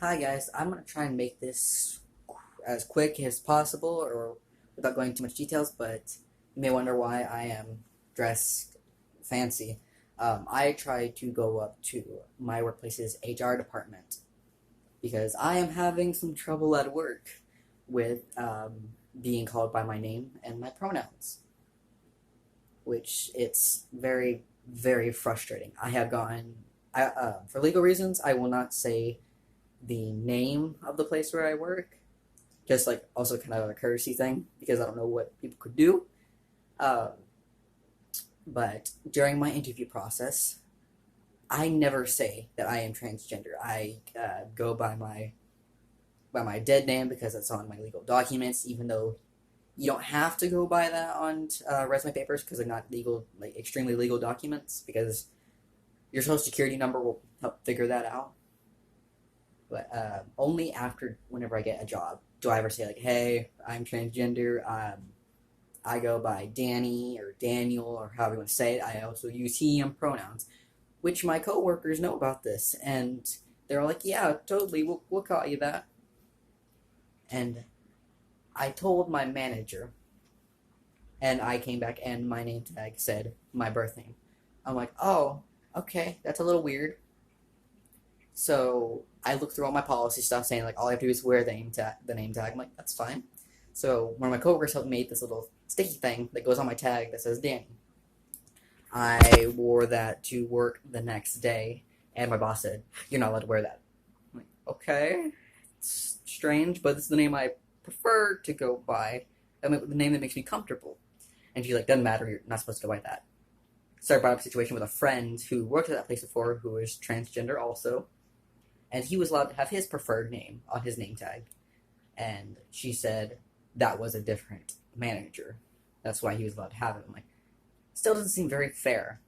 Hi guys, I'm gonna try and make this as quick as possible or without going too much details, but you may wonder why I am dressed fancy. I try to go up to my workplace's HR department because I am having some trouble at work with being called by my name and my pronouns, which it's very, very frustrating. I have gone, for legal reasons, I will not say the name of the place where I work, just like also kind of a courtesy thing because I don't know what people could do. Uh, but during my interview process, I never say that I am transgender. I go by my dead name because it's on my legal documents, even though you don't have to go by that on resume papers because they're not legal, like extremely legal documents. Because your social security number will help figure that out. But only after whenever I get a job do I ever say like, "Hey, I'm transgender. I go by Danny or Daniel or however you want to say it. I also use he/him pronouns," which my coworkers know about this, and they're like, "Yeah, totally. We'll call you that." And I told my manager, and I came back, and my name tag said my birth name. I'm like, "Oh, okay, that's a little weird." So I looked through all my policy stuff, saying like all I have to do is wear the name tag. I'm like, that's fine. So one of my coworkers helped me make this little sticky thing that goes on my tag that says Danny. I wore that to work the next day, and my boss said, "You're not allowed to wear that." I'm like, okay, it's strange, but this is the name I prefer to go by. I mean, the name that makes me comfortable. And she's like, "Doesn't matter. You're not supposed to go by that." So I brought up a situation with a friend who worked at that place before, who was transgender also, and he was allowed to have his preferred name on his name tag. And she said that was a different manager. That's why he was allowed to have it. I'm like, still doesn't seem very fair.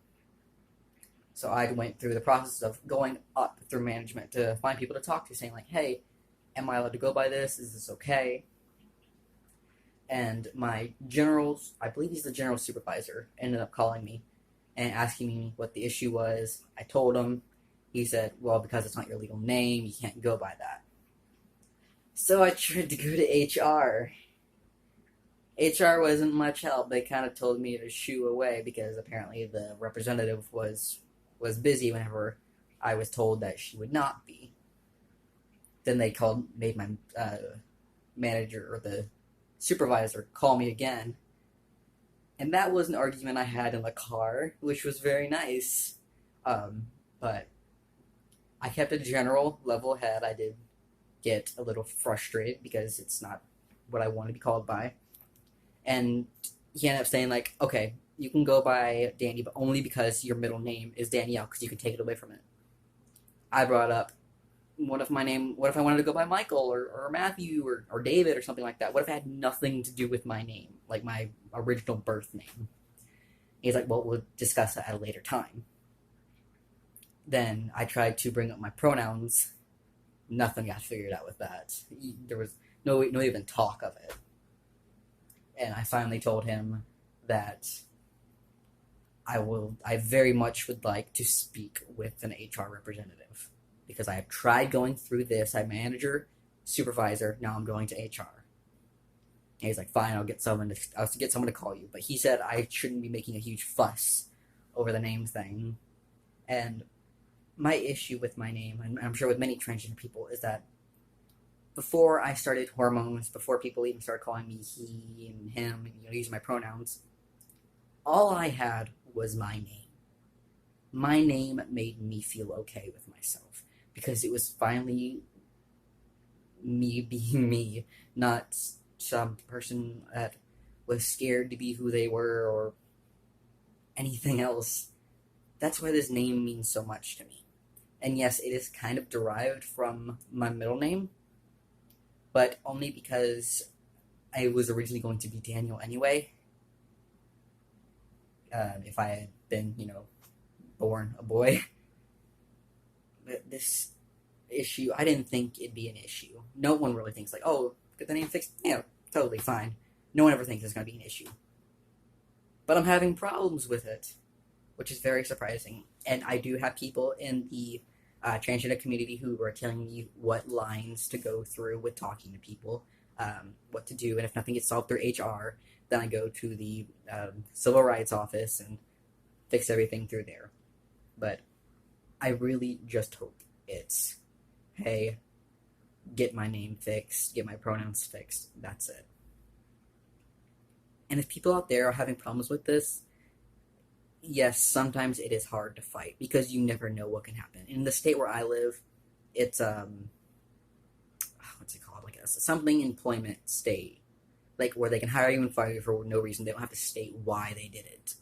So I went through the process of going up through management to find people to talk to, saying like, "Hey, am I allowed to go by this? Is this okay?" And my generals, I believe he's the general supervisor, ended up calling me and asking me what the issue was. I told him. He said, "Well, because it's not your legal name, you can't go by that." So I tried to go to HR. HR wasn't much help. They kind of told me to shoo away because apparently the representative was busy whenever I was told that she would not be. Then they made my manager or the supervisor call me again, and that was an argument I had in the car, which was very nice. But I kept a general level head. I did get a little frustrated because it's not what I want to be called by. And he ended up saying like, "Okay, you can go by Danny, but only because your middle name is Danielle, because you can take it away from it." I brought up, what if I wanted to go by Michael or Matthew or David or something like that? What if it had nothing to do with my name, like my original birth name? He's like, "Well, we'll discuss that at a later time." Then I tried to bring up my pronouns. Nothing got figured out with that. There was no even talk of it. And I finally told him that I very much would like to speak with an HR representative because I have tried going through this. I'm manager, supervisor. Now I'm going to HR. And he's like, "Fine, I'll get someone to call you." But he said I shouldn't be making a huge fuss over the name thing. And my issue with my name, and I'm sure with many transgender people, is that before I started hormones, before people even started calling me he and him, using my pronouns, all I had was my name. My name made me feel okay with myself because it was finally me being me, not some person that was scared to be who they were or anything else. That's why this name means so much to me. And yes, it is kind of derived from my middle name, but only because I was originally going to be Daniel anyway. If I had been, born a boy. But this issue, I didn't think it'd be an issue. No one really thinks like, "Oh, get the name fixed." Yeah, totally fine. No one ever thinks it's going to be an issue. But I'm having problems with it, which is very surprising. And I do have people in the transgender community who are telling me what lines to go through with talking to people, what to do, and if nothing gets solved through HR, then I go to the civil rights office and fix everything through there. But I really just hope it's, hey, get my name fixed, get my pronouns fixed. That's it. And if people out there are having problems with this, yes, sometimes it is hard to fight because you never know what can happen. In the state where I live, it's what's it called? Like a something employment state, like where they can hire you and fire you for no reason. They don't have to state why they did it.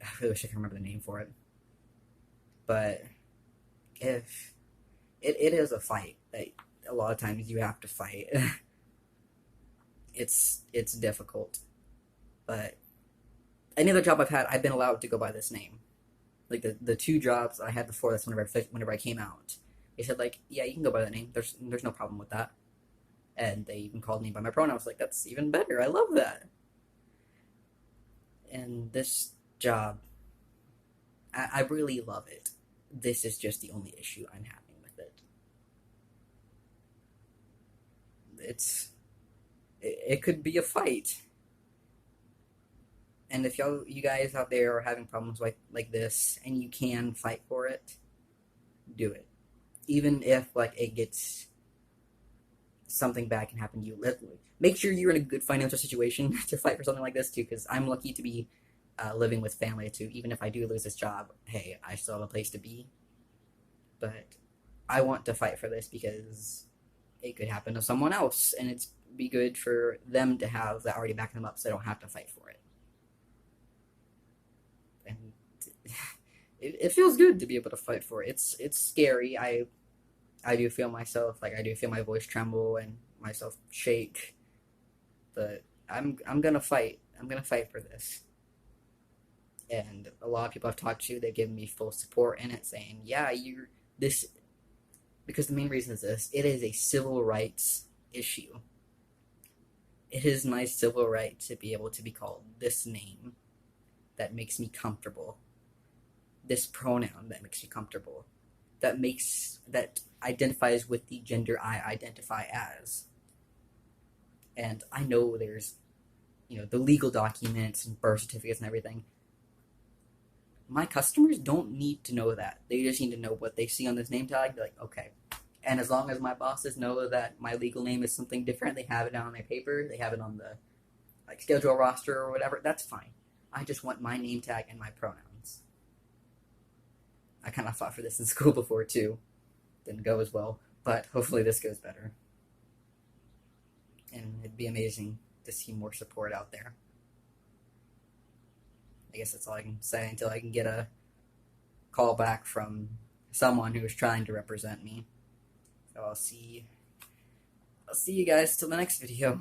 I really wish I could remember the name for it. But if it is a fight, like a lot of times you have to fight. It's difficult, but any other job I've had, I've been allowed to go by this name. Like the two jobs I had before this, whenever I came out, they said like, yeah, you can go by that name. There's no problem with that. And they even called me by my pronouns. Like that's even better. I love that. And this job, I really love it. This is just the only issue I'm having with it. It could be a fight. And if you guys out there are having problems like this and you can fight for it, do it. Even if like it gets something bad can happen to you, make sure you're in a good financial situation to fight for something like this too. Because I'm lucky to be living with family too. Even if I do lose this job, hey, I still have a place to be. But I want to fight for this because it could happen to someone else, and it's be good for them to have that already backing them up, so they don't have to fight for it. And it feels good to be able to fight for it. It's scary. I do feel myself like I do feel my voice tremble and myself shake, but I'm gonna fight. I'm gonna fight for this. And a lot of people I've talked to, they've given me full support in it, saying, "Yeah, you're this," because the main reason is this: it is a civil rights issue. It is my civil right to be able to be called this name that makes me comfortable, this pronoun that makes me comfortable, that identifies with the gender I identify as. And I know there's, the legal documents and birth certificates and everything. My customers don't need to know that. They just need to know what they see on this name tag. They're like, okay. And as long as my bosses know that my legal name is something different, they have it down on my paper, they have it on the schedule roster or whatever, that's fine. I just want my name tag and my pronouns. I kind of fought for this in school before too. Didn't go as well, but hopefully this goes better. And it'd be amazing to see more support out there. I guess that's all I can say until I can get a call back from someone who is trying to represent me. So I'll see you guys till the next video.